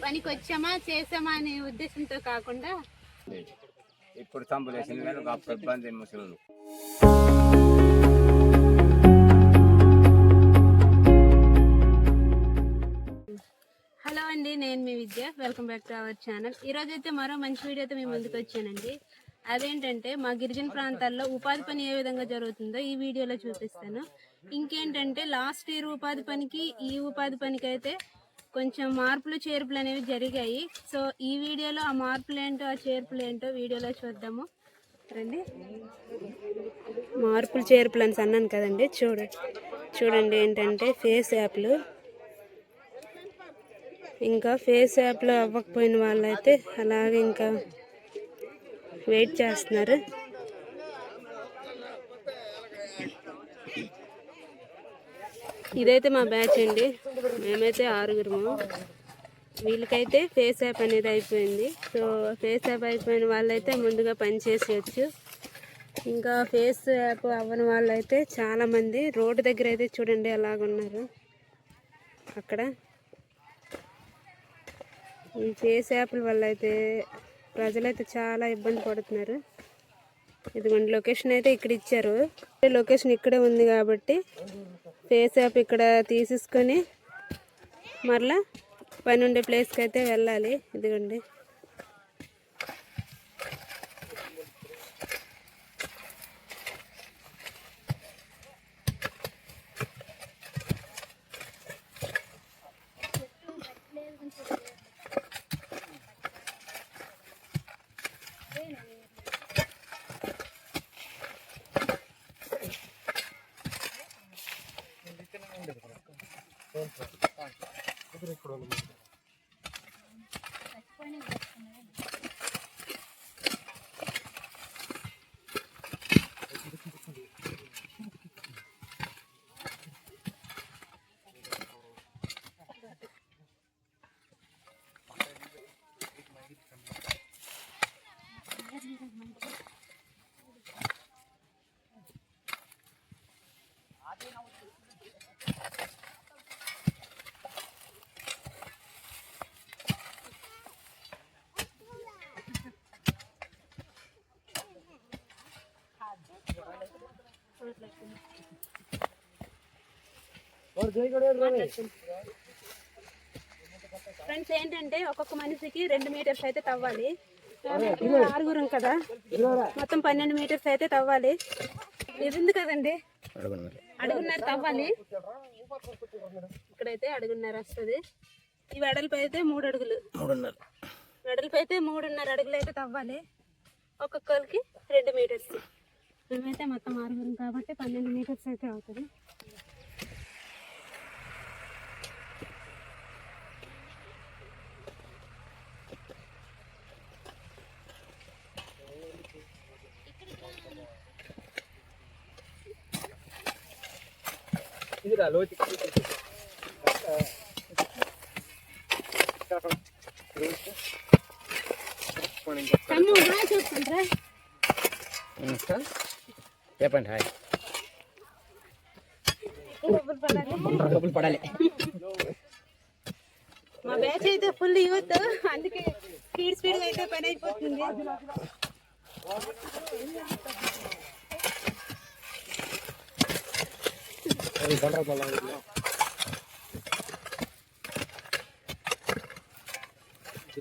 పనికి వచ్చామా చేసామా అనే ఉద్దేశంతో కాకుండా ఇప్పుడు సంబలేషన్ ఇబ్బంది ముసలు. హలో అండి, నేను మీ Vidya. Welcome back to our channel. ఈరోజు అయితే మరో మంచి వీడియోతో మీ ముందుకు వచ్చానండి. అదేంటంటే మా గిరిజన ప్రాంతాల్లో ఉపాధి పని ఏ విధంగా జరుగుతుందో ఈ వీడియోలో చూపిస్తాను. ఇంకేంటంటే లాస్ట్ ఇయర్ ఉపాధి పనికి ఈ ఉపాధి పనికి అయితే కొంచెం మార్పులు చేర్పులు అనేవి జరిగాయి. సో ఈ వీడియోలో ఆ మార్పులు ఏంటో ఆ చేర్పులు ఏంటో వీడియోలో చూద్దాము రండి. మార్పులు చేర్పులు అని అన్నాను కదండి, చూడండి ఏంటంటే ఫేస్ యాప్లు, ఇంకా ఫేస్ యాప్లో అవ్వకపోయిన వాళ్ళైతే అలాగే ఇంకా వెయిట్ చేస్తున్నారు. ఇదైతే మా బ్యాచ్ అండి, మేమైతే 6గురము. వీళ్ళకైతే ఫేస్ యాప్ అనేది అయిపోయింది. సో ఫేస్ యాప్ అయిపోయిన వాళ్ళైతే ముందుగా పని చేసేయచ్చు. ఇంకా ఫేస్ యాప్ అవ్వని వాళ్ళైతే చాలామంది రోడ్డు దగ్గర అయితే చూడండి అలాగున్నారు. అక్కడ ఈ ఫేస్ యాప్ల వల్ల అయితే ప్రజలైతే చాలా ఇబ్బంది పడుతున్నారు. ఇదిగోండి లొకేషన్ అయితే ఇక్కడ ఇచ్చారు. లొకేషన్ ఇక్కడే ఉంది కాబట్టి ఫేస్ యాప్ ఇక్కడ తీసేసుకొని మరలా పని ఉండే ప్లేస్కి అయితే వెళ్ళాలి. ఇదిగోండి ఫ్రెండ్స్, ఏంటంటే ఒక్కొక్క మనిషికి 2 మీటర్స్ అయితే తవ్వాలి. 6గురం కదా, మొత్తం 12 మీటర్స్ అయితే తవ్వాలి. ఇది ఉంది కదండి, అడుగున్నర తవ్వాలి. ఇక్కడైతే అడుగున్నర వస్తుంది. ఈ వెడల్పు అయితే 3 అడుగులు, వెడల్పు అయితే 3.5 అడుగులు అయితే తవ్వాలి. ఒక్కొక్కరికి 2 మీటర్స్. మేమైతే మొత్తం 6గురం కాబట్టి 12 మీటర్స్ అయితే అవుతుంది. చెప్పండి హాయ్. పడాలి. మా బ్యాచ్ అయితే ఫుల్ యూత్, అందుకే స్పీడ్ అయితే పని అయిపోతుంది.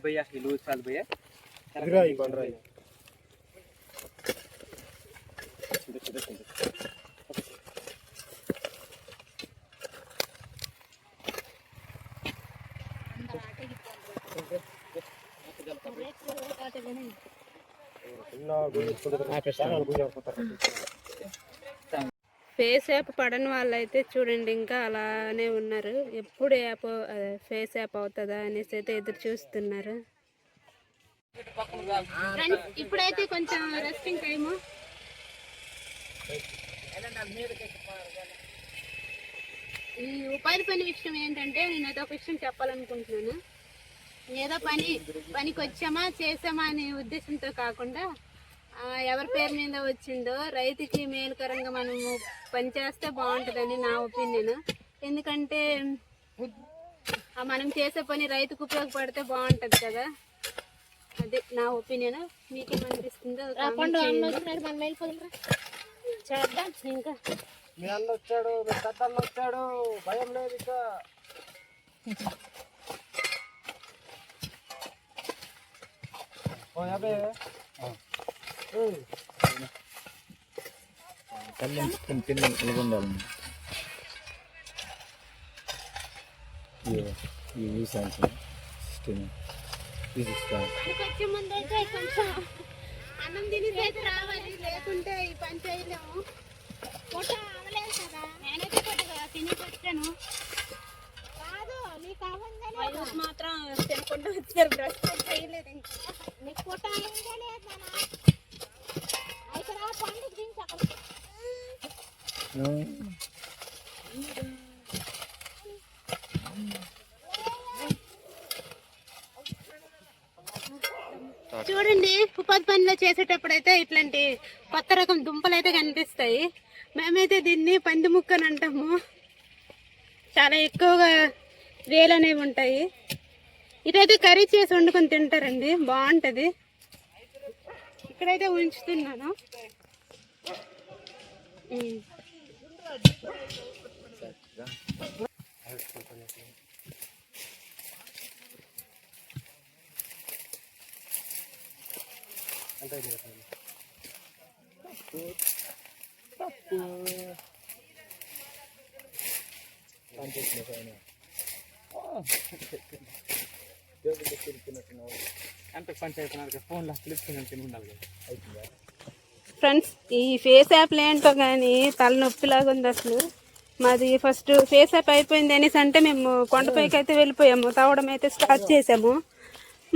भैया हिलू साल भैया ఫేస్ యాప్ పడని వాళ్ళైతే చూడండి ఇంకా అలానే ఉన్నారు. ఎప్పుడు యాప్ ఫేస్ యాప్ అవుతుందా అనేసి అయితే ఎదురు చూస్తున్నారు. ఇప్పుడైతే కొంచెం రెస్టింగ్ టైము. ఈ ఉపాధి పని విషయం ఏంటంటే నేనైతే ఒక విషయం చెప్పాలనుకుంటున్నాను. ఏదో పనికి వచ్చామా చేసామా అనే ఉద్దేశంతో కాకుండా ఎవరి పేరు మీద వచ్చిందో రైతుకి మేలుకరంగా మనము పని చేస్తే బాగుంటుందని నా ఒపీనియన్. ఎందుకంటే మనం చేసే పని రైతుకు ఉపయోగపడితే బాగుంటది కదా, అదే నా ఒపీనియన్. మీకేమనిపిస్తుందో చేద్దాం. ఇంకా మీ అన్న వచ్చాడు, మీ పెద్దన్న వచ్చాడు, భయం లేదు ఇక. పనికొచ్చే ముందైతే కొంచెం అన్నం తిని రావాలి, లేకుంటే ఈ పని చేయలేము. నేనైతే కొద్దిగా తిని వచ్చాను, మాత్రం తినకుండా వచ్చారు. బ్రష్ కూడా చేయలేదు. ఇంకా నీకు పూట చూడండి, ఉపాధి పనిలో చేసేటప్పుడు అయితే ఇట్లాంటి కొత్త రకం దుంపలు అయితే కనిపిస్తాయి. మేమైతే దీన్ని పంది ముక్క అని అంటాము. చాలా ఎక్కువగా వేలు అనేవి ఉంటాయి. ఇదైతే కర్రీ చేసి వండుకొని తింటారండి, బాగుంటుంది. ఇక్కడైతే ఉంచుతున్నాను. ఫ్రెండ్స్, ఈ ఫేస్ యాప్లు ఏంటో కానీ తలనొప్పిలాగా ఉంది అసలు. మాది ఫస్ట్ ఫేస్ యాప్ అయిపోయింది అనేసి అంటే మేము కొండపైకి అయితే వెళ్ళిపోయాము, తావడం అయితే స్టార్ట్ చేసాము.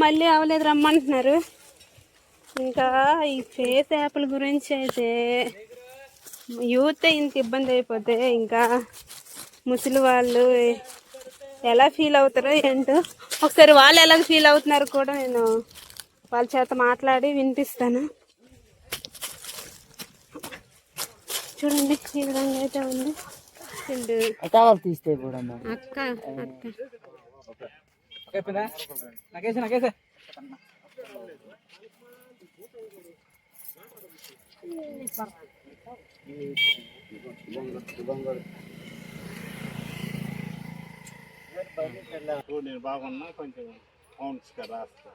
మళ్ళీ అవలేదు రమ్మంటున్నారు. ఇంకా ఈ ఫేస్ యాప్ల గురించి అయితే యూత్ ఇంత ఇబ్బంది అయిపోతే ఇంకా ముసలి వాళ్ళు ఎలా ఫీల్ అవుతారో ఏంటో. ఒకసారి వాళ్ళు ఎలా ఫీల్ అవుతున్నారు కూడా నేను వాళ్ళ చేత మాట్లాడి వినిపిస్తాను. చూడండి, ఈ విధంగా అయితే ఉంది. తీస్తే కూడా అక్క నేను బాగున్నా, కొంచెం కౌంట్స్గా రాస్తా.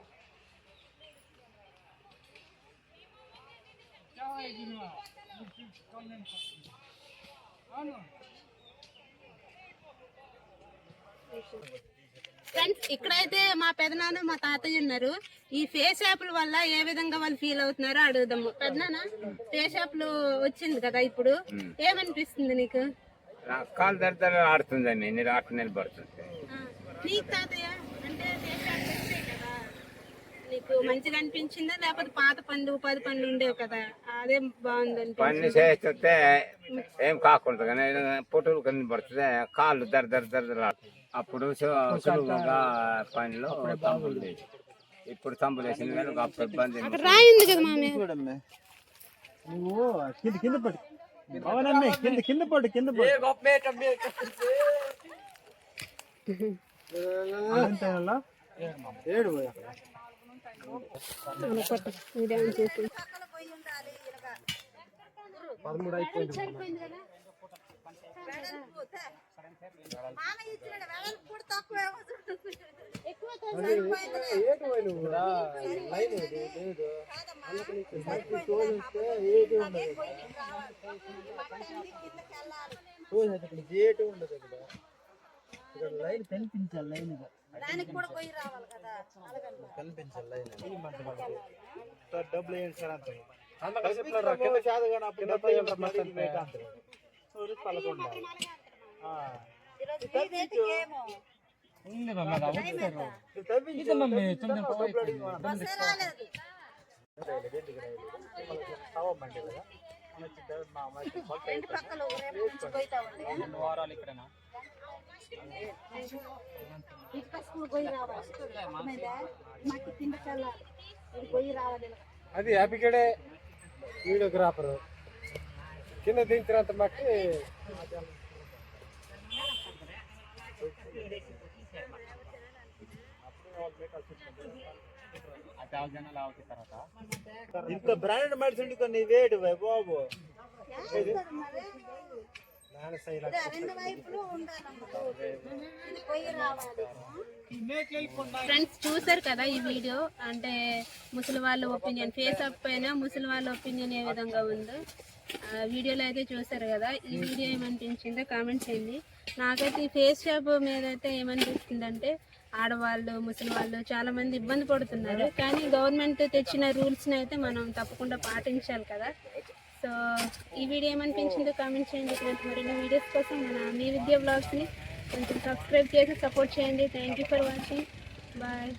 ఫ్రెండ్స్, ఇక్కడైతే మా పెదనాన్న మా తాతయ్య ఉన్నారు. ఈ ఫేస్ యాప్ల వల్ల ఏ విధంగా వాళ్ళు ఫీల్ అవుతున్నారో అడుగుదాము. పెదనాన్న, ఫేస్ యాప్లు వచ్చింది కదా ఇప్పుడు, ఏమనిపిస్తుంది నీకు? కాలు దరిద్రం ఆడుతుందండి, నేను ఆట నిలబడుతుంది. నీకు తాతయ్య అంటే ఫేస్ యాప్లు వచ్చాయి కదా, నీకు మంచిగా అనిపించిందా లేకపోతే పాత పనులు ఉపాధి పనులు ఉండేవి కదా అదే బాగుంది? పని చేస్తే ఏం కాకూడదు కానీ పొట్టులు కనబడుతుంది, కాళ్ళు దరిద్ర అప్పుడు సులువుగా పనిలో తంబులు లేదు. ఇప్పుడు తంబులు వేసిన వేళ గొప్ప ఇబ్బంది. రాయింది కదా మామే, నువ్వు కింద పడి అవునమ్మే, కింద పడి ఏడు చేసి 13 అయిపోయింది. ఇక్కడ లైన్ కనిపించాలి, లైన్ కనిపించాలి లైన్. డబ్బులు ఏంటి సార్ అంత అది హ్యాపీగడే వీడియోగ్రాఫరు కింద దించినంత మట్టి ఇంత బ్రాండెడ్ మెడిసిన్ కొన్ని వేడి బాబు ఫ్రెండ్స్ చూసారు కదా ఈ వీడియో, అంటే ముసలి వాళ్ళ ఒపీనియన్ ఫేస్ అప్ పైన ముసలి వాళ్ళ ఒపీనియన్ ఏ విధంగా ఉందో వీడియోలో అయితే చూసారు కదా. ఈ వీడియో ఏమనిపించిందో కామెంట్ చేయండి. నాకైతే ఈ ఫేస్ షాప్ మీద అయితే ఏమనిపిస్తుందంటే ఆడవాళ్ళు ముసలి వాళ్ళు చాలా మంది ఇబ్బంది పడుతున్నారు, కానీ గవర్నమెంట్ తెచ్చిన రూల్స్ని అయితే మనం తప్పకుండా పాటించాలి కదా. సో ఈ వీడియో ఏమనిపించిందో కామెంట్ చేయండి. ఇటువంటి మరిన్ని వీడియోస్ కోసం మన మీ విద్యా బ్లాగ్స్ని కొంచెం సబ్స్క్రైబ్ చేసి సపోర్ట్ చేయండి. Thank you for watching. Bye.